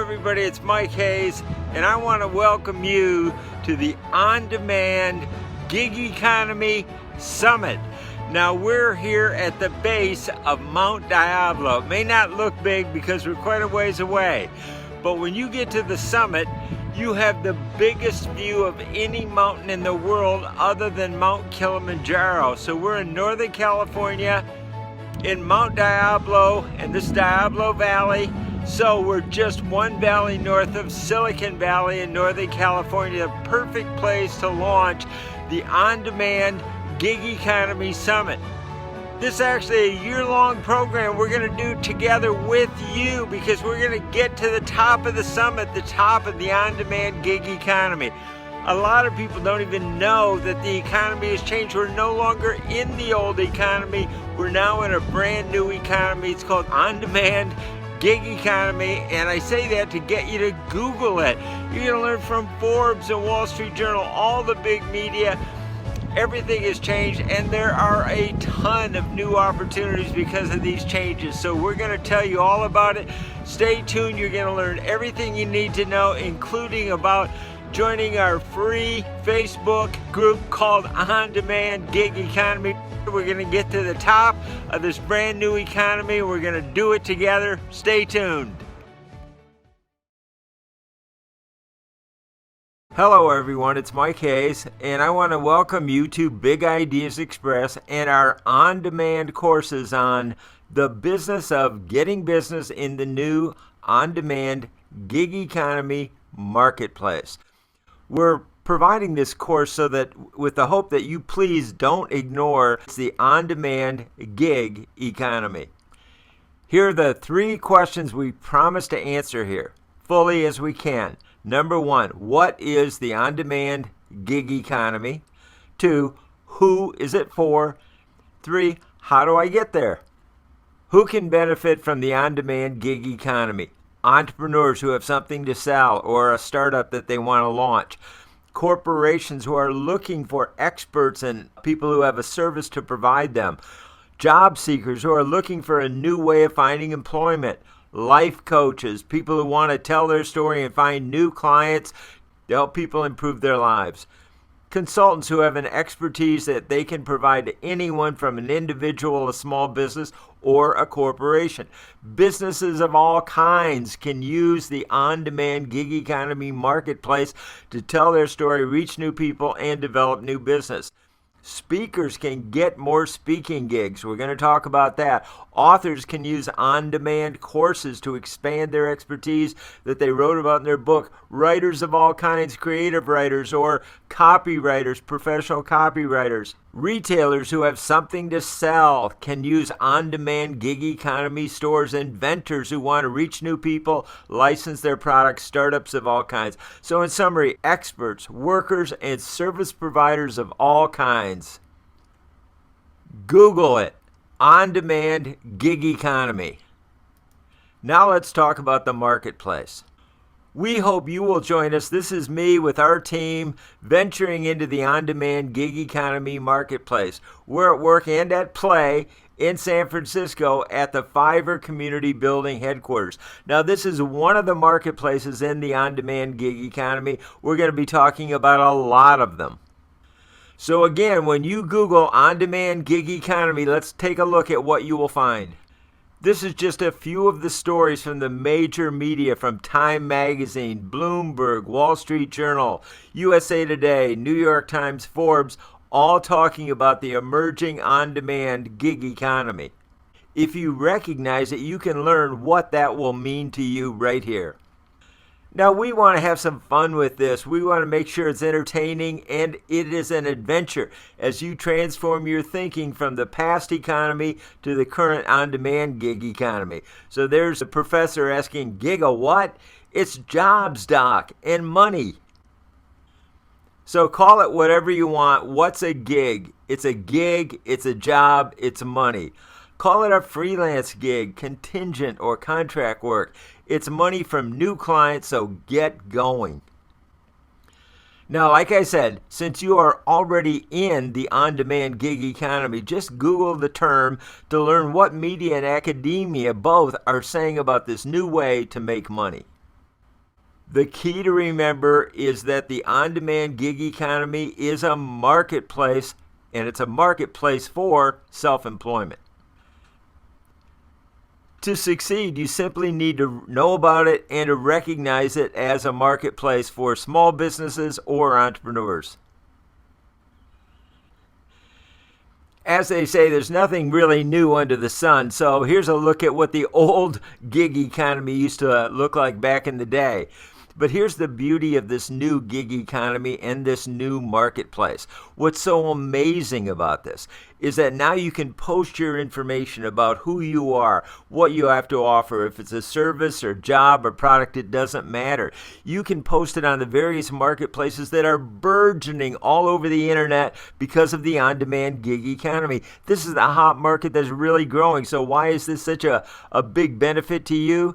everybody, it's Mike Hayes, and I want to welcome you to the On-Demand Gig Economy Summit. Now we're here at the base of Mount Diablo. It may not look big because we're quite a ways away, but when you get to the summit, you have the biggest view of any mountain in the world other than Mount Kilimanjaro. So we're in Northern California, in Mount Diablo, and this Diablo Valley. So we're just one valley north of Silicon Valley in Northern California, the perfect place to launch the On-Demand Gig Economy Summit. This is actually a year-long program we're going to do together with you because we're going to get to the top of the summit, the top of the on-demand gig economy. A lot of people don't even know that the economy has changed. We're no longer in the old economy. We're now in a brand new economy. It's called on-demand gig economy, and I say that to get you to Google it. You're going to learn from Forbes and Wall Street Journal, all the big media. Everything has changed, and there are a ton of new opportunities because of these changes. So we're going to tell you all about it. Stay tuned. You're going to learn everything you need to know, including about joining our free Facebook group called On-Demand Gig Economy. We're going to get to the top of this brand new economy. We're going to do it together. Stay tuned. Hello everyone, it's Mike Hayes, and I want to welcome you to Big Ideas Express and our on-demand courses on the business of getting business in the new on-demand gig economy marketplace. We're providing this course so that with the hope that you please don't ignore the on-demand gig economy. Here are the 3 questions we promise to answer here, fully as we can. Number 1, what is the on-demand gig economy? 2, who is it for? 3, how do I get there? Who can benefit from the on-demand gig economy? Entrepreneurs who have something to sell or a startup that they want to launch. Corporations who are looking for experts and people who have a service to provide them. Job seekers who are looking for a new way of finding employment. Life coaches, people who want to tell their story and find new clients to help people improve their lives. Consultants who have an expertise that they can provide to anyone from an individual, a small business, or a corporation. Businesses of all kinds can use the on-demand gig economy marketplace to tell their story, reach new people, and develop new business. Speakers can get more speaking gigs. We're going to talk about that. Authors can use on-demand courses to expand their expertise that they wrote about in their book. Writers of all kinds, creative writers or copywriters, professional copywriters. Retailers who have something to sell can use on-demand gig economy stores. Inventors who want to reach new people, license their products, startups of all kinds. So in summary, experts, workers, and service providers of all kinds. Google it. On-demand gig economy. Now let's talk about the marketplace. We hope you will join us. This is me with our team venturing into the on-demand gig economy marketplace. We're at work and at play in San Francisco at the Fiverr Community Building headquarters. Now, this is one of the marketplaces in the on-demand gig economy. We're going to be talking about a lot of them. So again, when you Google on-demand gig economy, let's take a look at what you will find. This is just a few of the stories from the major media, from Time Magazine, Bloomberg, Wall Street Journal, USA Today, New York Times, Forbes, all talking about the emerging on-demand gig economy. If you recognize it, you can learn what that will mean to you right here. Now, we want to have some fun with this. We want to make sure it's entertaining and it is an adventure as you transform your thinking from the past economy to the current on-demand gig economy. So there's a professor asking, gig a what? It's jobs, doc, and money. So call it whatever you want. What's a gig? It's a gig, it's a job, it's money. Call it a freelance gig, contingent, or contract work. It's money from new clients, so get going. Now, like I said, since you are already in the on-demand gig economy, just Google the term to learn what media and academia both are saying about this new way to make money. The key to remember is that the on-demand gig economy is a marketplace, and it's a marketplace for self-employment. To succeed, you simply need to know about it and to recognize it as a marketplace for small businesses or entrepreneurs. As they say, there's nothing really new under the sun. So here's a look at what the old gig economy used to look like back in the day. But here's the beauty of this new gig economy and this new marketplace. What's so amazing about this is that now you can post your information about who you are, what you have to offer. If it's a service or job or product, it doesn't matter. You can post it on the various marketplaces that are burgeoning all over the internet because of the on-demand gig economy. This is the hot market that's really growing. So why is this such a big benefit to you?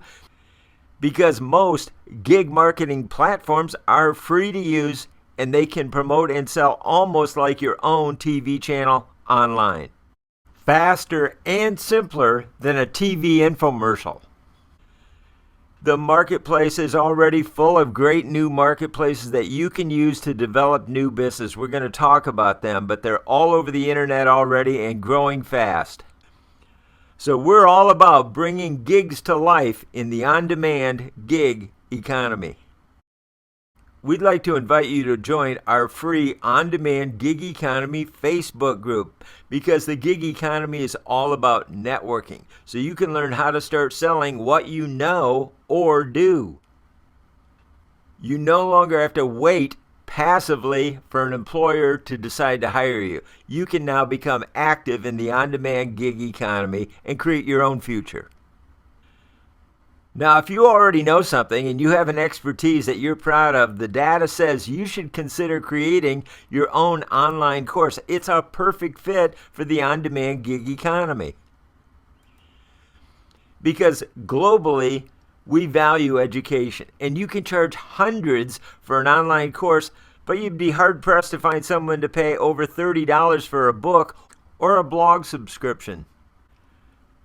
Because most gig marketing platforms are free to use and they can promote and sell almost like your own TV channel online. Faster and simpler than a TV infomercial. The marketplace is already full of great new marketplaces that you can use to develop new business. We're going to talk about them, but they're all over the internet already and growing fast. So we're all about bringing gigs to life in the on-demand gig economy. We'd like to invite you to join our free on-demand gig economy Facebook group because the gig economy is all about networking. So you can learn how to start selling what you know or do. You no longer have to wait passively for an employer to decide to hire you. You can now become active in the on-demand gig economy and create your own future. Now, if you already know something and you have an expertise that you're proud of, the data says you should consider creating your own online course. It's a perfect fit for the on-demand gig economy. Because globally, we value education, and you can charge hundreds for an online course, but you'd be hard-pressed to find someone to pay over $30 for a book or a blog subscription.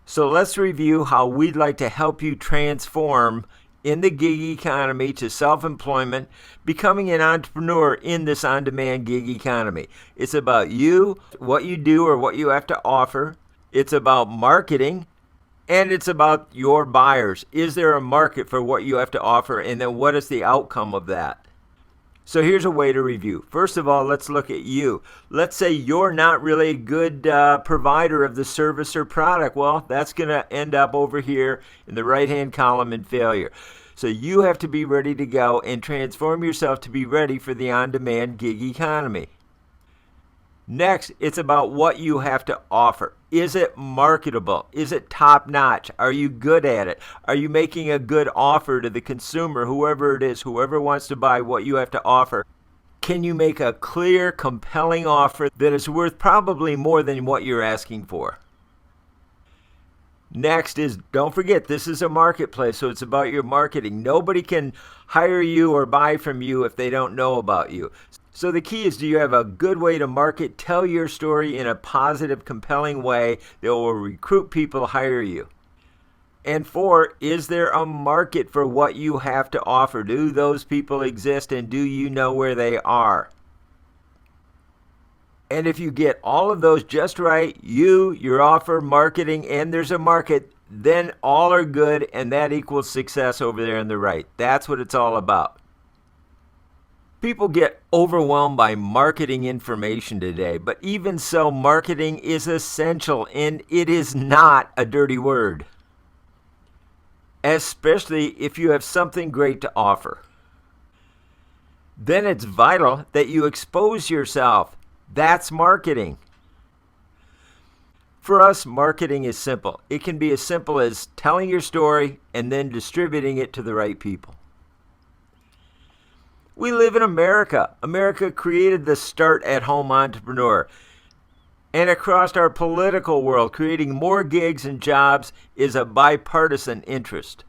So let's review how we'd like to help you transform in the gig economy to self-employment, becoming an entrepreneur in this on-demand gig economy. It's about you, what you do or what you have to offer. It's about marketing. And it's about your buyers. Is there a market for what you have to offer? And then what is the outcome of that? So here's a way to review. First of all, let's look at you. Let's say you're not really a good provider of the service or product. Well, that's going to end up over here in the right-hand column in failure. So you have to be ready to go and transform yourself to be ready for the on-demand gig economy. Next, it's about what you have to offer. Is it marketable? Is it top-notch? Are you good at it? Are you making a good offer to the consumer, whoever it is, whoever wants to buy what you have to offer? Can you make a clear, compelling offer that is worth probably more than what you're asking for? Next is, don't forget, this is a marketplace, so it's about your marketing. Nobody can hire you or buy from you if they don't know about you. So the key is, do you have a good way to market? Tell your story in a positive, compelling way that will recruit people to hire you. And 4, is there a market for what you have to offer? Do those people exist and do you know where they are? And if you get all of those just right, you, your offer, marketing, and there's a market, then all are good and that equals success over there on the right. That's what it's all about. People get overwhelmed by marketing information today, but even so, marketing is essential and it is not a dirty word, especially if you have something great to offer. Then it's vital that you expose yourself. That's marketing. For us, marketing is simple. It can be as simple as telling your story and then distributing it to the right people. We live in America. America created the start-at-home entrepreneur. And across our political world, creating more gigs and jobs is a bipartisan interest.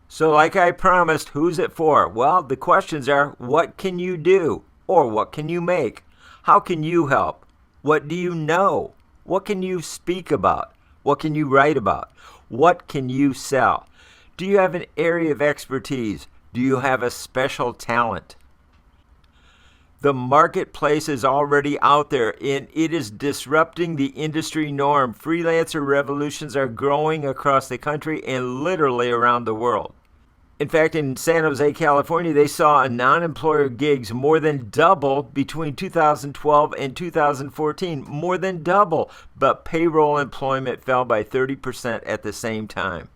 So like I promised, who's it for? Well, the questions are, what can you do? Or what can you make? How can you help? What do you know? What can you speak about? What can you write about? What can you sell? Do you have an area of expertise? Do you have a special talent? The marketplace is already out there and it is disrupting the industry norm. Freelancer revolutions are growing across the country and literally around the world. In fact, in San Jose, California, they saw non-employer gigs more than double between 2012 and 2014, more than double, but payroll employment fell by 30% at the same time.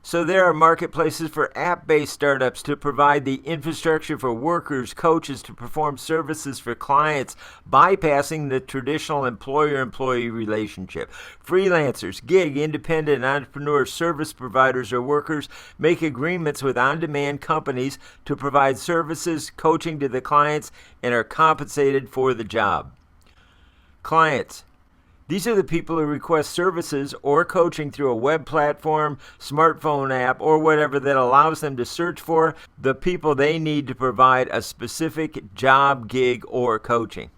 So there are marketplaces for app-based startups to provide the infrastructure for workers, coaches to perform services for clients, bypassing the traditional employer-employee relationship. Freelancers, gig, independent entrepreneurs, service providers, or workers make agreements with on-demand companies to provide services, coaching to the clients, and are compensated for the job. Clients. These are the people who request services or coaching through a web platform, smartphone app, or whatever that allows them to search for the people they need to provide a specific job, gig, or coaching.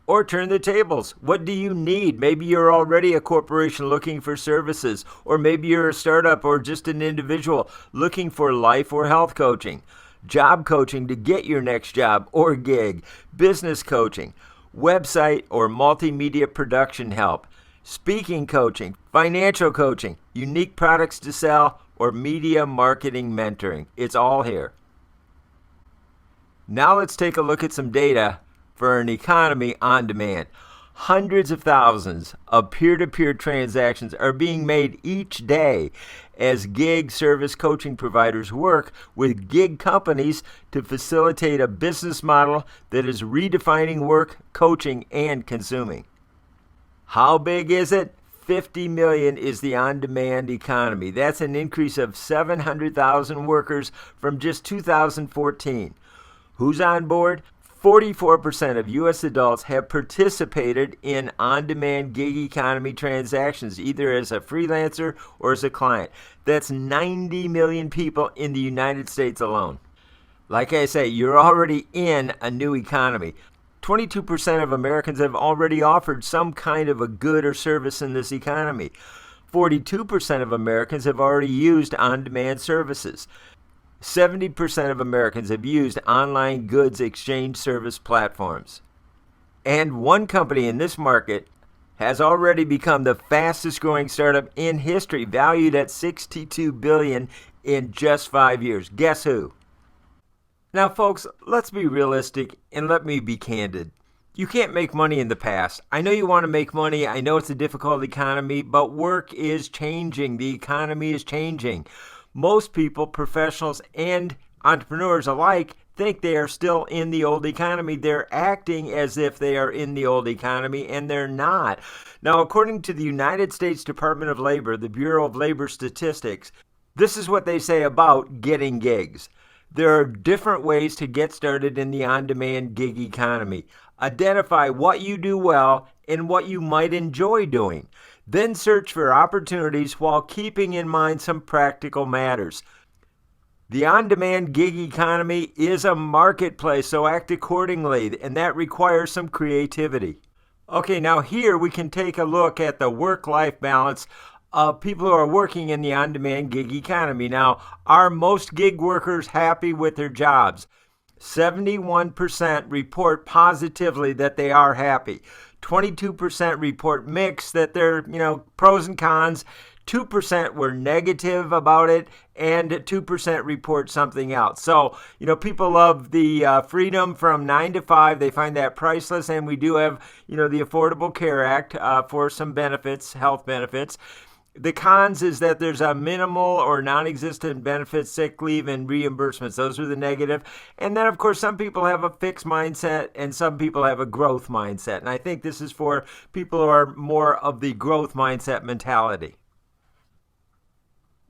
Or turn the tables. What do you need? Maybe you're already a corporation looking for services, or maybe you're a startup or just an individual looking for life or health coaching, job coaching to get your next job or gig, business coaching, website or multimedia production help, speaking coaching, financial coaching, unique products to sell, or media marketing mentoring. It's all here. Now let's take a look at some data for an economy on demand. Hundreds of thousands of peer-to-peer transactions are being made each day as gig service coaching providers work with gig companies to facilitate a business model that is redefining work, coaching, and consuming. How big is it? 50 million is the on-demand economy. That's an increase of 700,000 workers from just 2014. Who's on board? 44% of U.S. adults have participated in on-demand gig economy transactions, either as a freelancer or as a client. That's 90 million people in the United States alone. Like I say, you're already in a new economy. 22% of Americans have already offered some kind of a good or service in this economy. 42% of Americans have already used on-demand services. 70% of Americans have used online goods exchange service platforms. And one company in this market has already become the fastest growing startup in history, valued at $62 billion in just 5 years. Guess who? Now, folks, let's be realistic and let me be candid. You can't make money in the past. I know you want to make money. I know it's a difficult economy, but work is changing. The economy is changing. Most people, professionals and entrepreneurs alike, think they are still in the old economy. They're acting as if they are in the old economy, and they're not. Now, according to the United States Department of Labor, the Bureau of Labor Statistics, this is what they say about getting gigs. There are different ways to get started in the on-demand gig economy. Identify what you do well and what you might enjoy doing. Then search for opportunities while keeping in mind some practical matters. The on-demand gig economy is a marketplace, so act accordingly, and that requires some creativity. Okay, now here we can take a look at the work-life balance of people who are working in the on-demand gig economy. Now, are most gig workers happy with their jobs? 71% report positively that they are happy. 22% report mixed, that they're, pros and cons. 2% were negative about it, and 2% report something else. So, people love the freedom from 9 to 5. They find that priceless, and we do have, the Affordable Care Act for some benefits, health benefits. The cons is that there's a minimal or non-existent benefits, sick leave, and reimbursements. Those are the negative. And then, of course, some people have a fixed mindset and some people have a growth mindset. And I think this is for people who are more of the growth mindset mentality.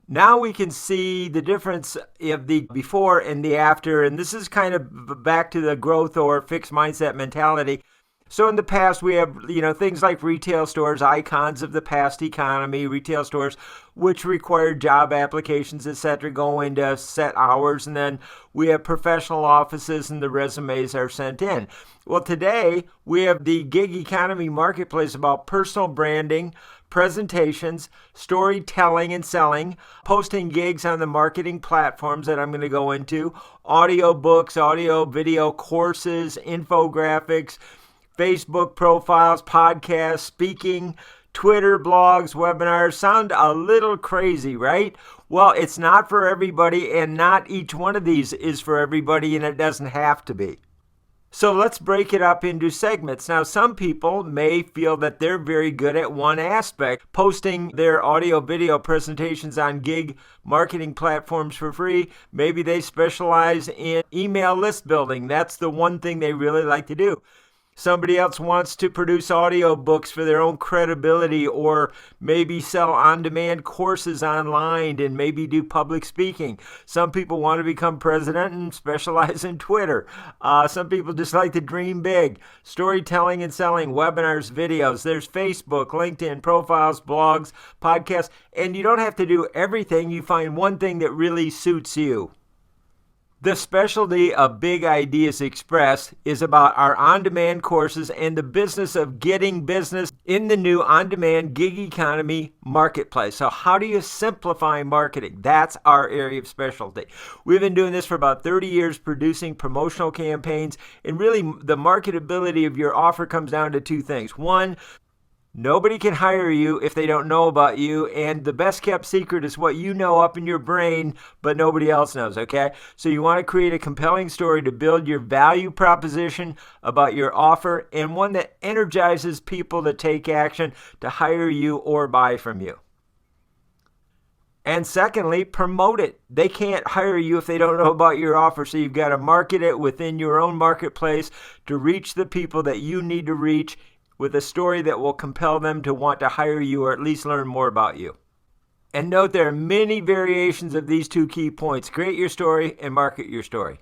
Now we can see the difference of the before and the after. And this is kind of back to the growth or fixed mindset mentality. So in the past, we have, things like retail stores, icons of the past economy, retail stores, which require job applications, etc., go into set hours. And then we have professional offices and the resumes are sent in. Well, today we have the gig economy marketplace about personal branding, presentations, storytelling and selling, posting gigs on the marketing platforms that I'm going to go into, audio books, audio, video courses, infographics, Facebook profiles, podcasts, speaking, Twitter, blogs, webinars. Sound a little crazy, right? Well, it's not for everybody, and not each one of these is for everybody, and it doesn't have to be. So let's break it up into segments. Now, some people may feel that they're very good at one aspect, posting their audio video presentations on gig marketing platforms for free. Maybe they specialize in email list building. That's the one thing they really like to do. Somebody else wants to produce audio books for their own credibility, or maybe sell on-demand courses online and maybe do public speaking. Some people want to become president and specialize in Twitter. Some people just like to dream big. Storytelling and selling, webinars, videos. There's Facebook, LinkedIn, profiles, blogs, podcasts. And you don't have to do everything. You find one thing that really suits you. The specialty of Big Ideas Express is about our on-demand courses and the business of getting business in the new on-demand gig economy marketplace. So how do you simplify marketing? That's our area of specialty. We've been doing this for about 30 years, producing promotional campaigns, and really the marketability of your offer comes down to two things. One, nobody can hire you if they don't know about you, and the best kept secret is what you know up in your brain, but nobody else knows, okay? So you want to create a compelling story to build your value proposition about your offer, and one that energizes people to take action to hire you or buy from you. And secondly, promote it. They can't hire you if they don't know about your offer, so you've got to market it within your own marketplace to reach the people that you need to reach, with a story that will compel them to want to hire you or at least learn more about you. And note there are many variations of these two key points: create your story and market your story.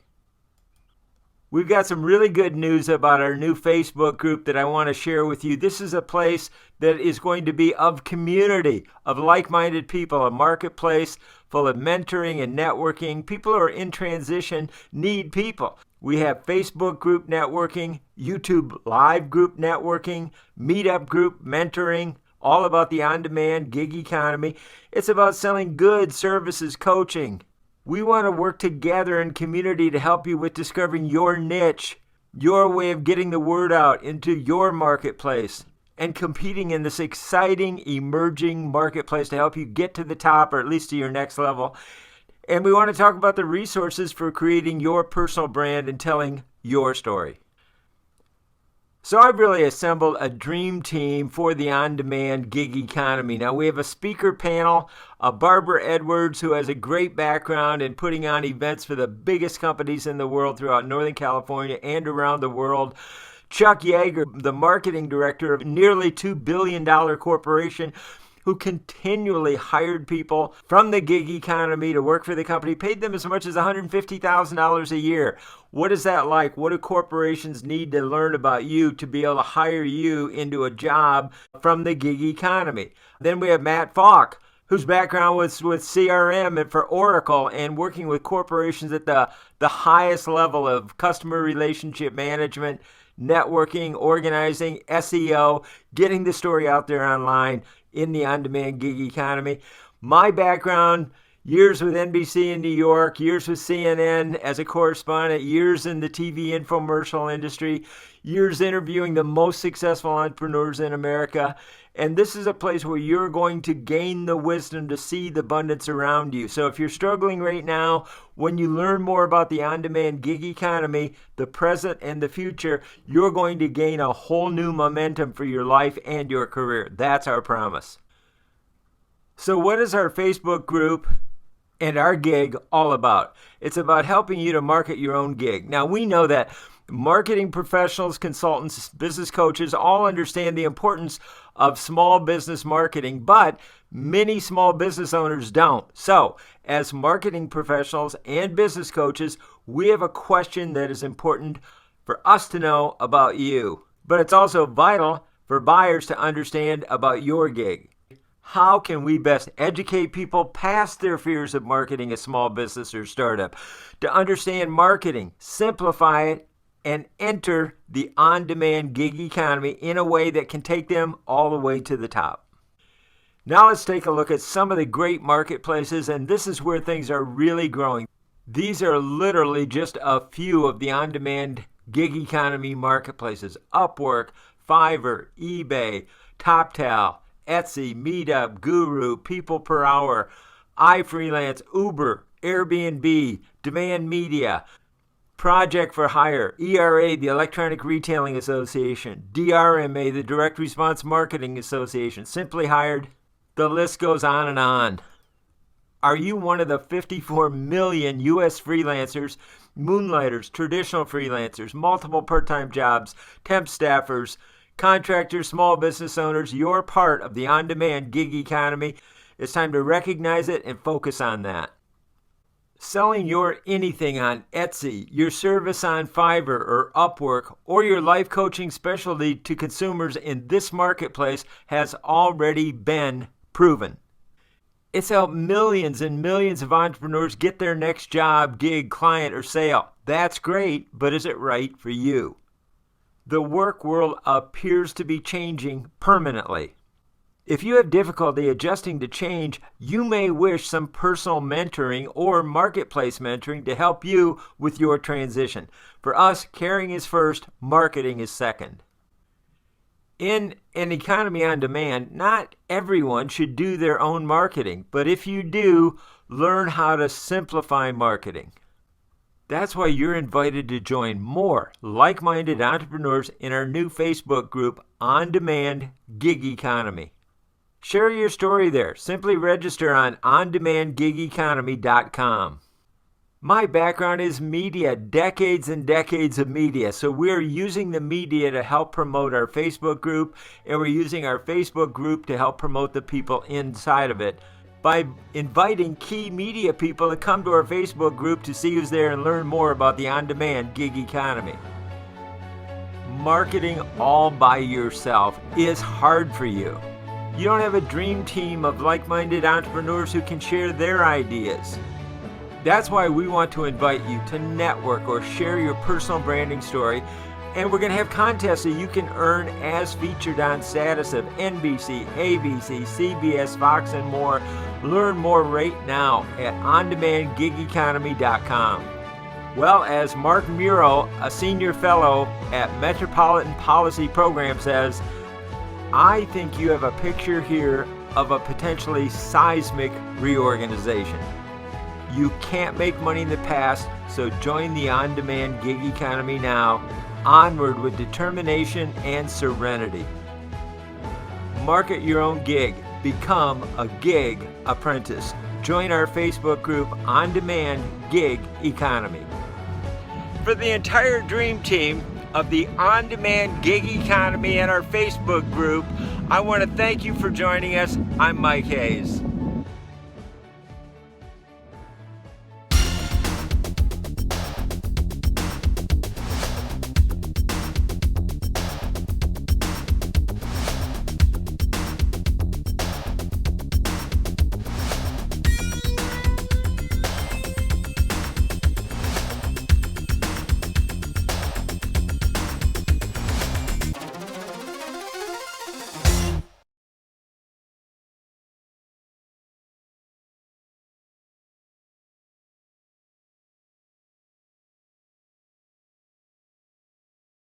We've got some really good news about our new Facebook group that I want to share with you. This is a place that is going to be of community, of like-minded people, a marketplace full of mentoring and networking. People who are in transition need people. We have Facebook group networking, YouTube live group networking, meetup group mentoring, all about the on-demand gig economy. It's about selling goods, services, coaching. We want to work together in community to help you with discovering your niche, your way of getting the word out into your marketplace, and competing in this exciting, emerging marketplace to help you get to the top, or at least to your next level. And we want to talk about the resources for creating your personal brand and telling your story. So I've really assembled a dream team for the on-demand gig economy. Now we have a speaker panel, Barbara Edwards, who has a great background in putting on events for the biggest companies in the world throughout Northern California and around the world. Chuck Yeager, the marketing director of a nearly $2 billion corporation, who continually hired people from the gig economy to work for the company, paid them as much as $150,000 a year. What is that like? What do corporations need to learn about you to be able to hire you into a job from the gig economy? Then we have Matt Falk, whose background was with CRM and for Oracle and working with corporations at the highest level of customer relationship management, networking, organizing, SEO, getting the story out there online in the on-demand gig economy. My background, years with NBC in New York, years with CNN as a correspondent, years in the TV infomercial industry, years interviewing the most successful entrepreneurs in America. And this is a place where you're going to gain the wisdom to see the abundance around you. So if you're struggling right now, when you learn more about the on-demand gig economy, the present and the future, you're going to gain a whole new momentum for your life and your career. That's our promise. So what is our Facebook group and our gig all about? It's about helping you to market your own gig. Now, we know that marketing professionals, consultants, business coaches all understand the importance of small business marketing, but many small business owners don't. So, as marketing professionals and business coaches, we have a question that is important for us to know about you, but it's also vital for buyers to understand about your gig. How can we best educate people past their fears of marketing a small business or startup to understand marketing, simplify it, and enter the on-demand gig economy in a way that can take them all the way to the top? Now let's take a look at some of the great marketplaces, and this is where things are really growing. These are literally just a few of the on-demand gig economy marketplaces: Upwork, Fiverr, eBay, TopTal, Etsy, Meetup, Guru, People Per Hour, iFreelance, Uber, Airbnb, Demand Media, Project for Hire, ERA, the Electronic Retailing Association, DRMA, the Direct Response Marketing Association, Simply Hired. The list goes on and on. Are you one of the 54 million U.S. freelancers, moonlighters, traditional freelancers, multiple part-time jobs, temp staffers, contractors, small business owners? You're part of the on-demand gig economy. It's time to recognize it and focus on that. Selling your anything on Etsy, your service on Fiverr or Upwork, or your life coaching specialty to consumers in this marketplace has already been proven. It's helped millions and millions of entrepreneurs get their next job, gig, client, or sale. That's great, but is it right for you? The work world appears to be changing permanently. If you have difficulty adjusting to change, you may wish some personal mentoring or marketplace mentoring to help you with your transition. For us, caring is first, marketing is second. In an economy on demand, not everyone should do their own marketing, but if you do, learn how to simplify marketing. That's why you're invited to join more like-minded entrepreneurs in our new Facebook group, On Demand Gig Economy. Share your story there. Simply register on ondemandgigeconomy.com. My background is media, decades and decades of media. So we're using the media to help promote our Facebook group, and we're using our Facebook group to help promote the people inside of it by inviting key media people to come to our Facebook group to see who's there and learn more about the on-demand gig economy. Marketing all by yourself is hard for you. You don't have a dream team of like-minded entrepreneurs who can share their ideas. That's why we want to invite you to network or share your personal branding story. And we're going to have contests that you can earn as featured on status of NBC, ABC, CBS, Fox, and more. Learn more right now at ondemandgigeconomy.com. Well, as Mark Muro, a senior fellow at Metropolitan Policy Program, says, I think you have a picture here of a potentially seismic reorganization. You can't make money in the past, so join the on-demand gig economy now. Onward with determination and serenity. Market your own gig. Become a gig apprentice. Join our Facebook group, On Demand Gig Economy. For the entire dream team of the On Demand Gig Economy and our Facebook group, I want to thank you for joining us. I'm Mike Hayes.